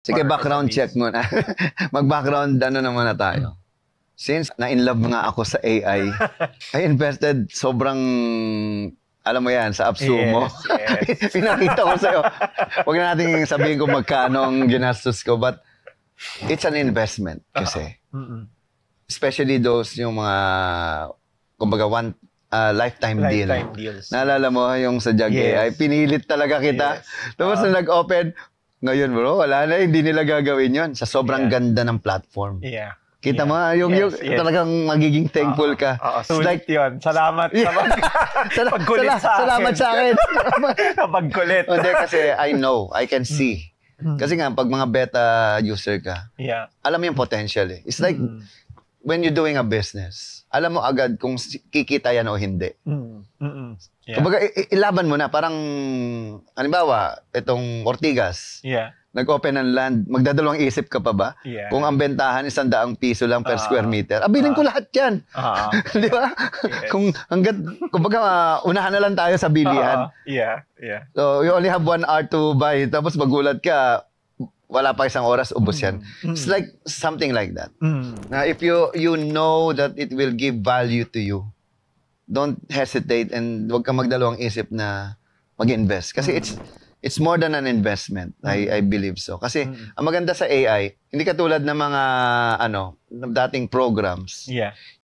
Sige, background check muna. Mag-background naman na tayo. Since na-inlove nga ako sa AI, I invested sobrang, alam mo yan, sa AppSumo. Yes. Pinakita ko sa'yo. Huwag na natin sabihin kung magkano ang ginastos ko, but it's an investment kasi. Especially those yung mga, kumbaga, lifetime deal. Deals. Naalala mo yung sa Jag AI, pinilit talaga kita. Tapos na nag-open, ngayon bro, wala na, hindi nila gagawin yon sa sobrang ganda ng platform. Kita mo, yung talagang magiging thankful ka. It's like yun. Salamat sa pagkulit sa akin. Salamat sa akin. Sa pagkulit. Hindi, kasi I know, I can see. Kasi nga, pag mga beta user ka, alam mo yung potential eh. It's like, when you're doing a business, alam mo agad kung kikita yan o hindi. Kumbaga, ilaban mo na. Parang, halimbawa, itong Ortigas. Nag-open ng land, magdadalawang isip ka pa ba? Kung ang bentahan ₱100 lang per square meter, abilin ko lahat yan. Di ba? Kung hanggat, kumbaga, unahan na lang tayo sa bilihan. So, you only have 1 hour to buy, tapos magulat ka, wala pa isang oras, ubos yan. It's like something like that. Now, if you know that it will give value to you, don't hesitate and huwag kang magdalawang isip na mag-invest. Kasi it's more than an investment. I believe so. Kasi ang maganda sa AI, hindi katulad ng mga dating programs.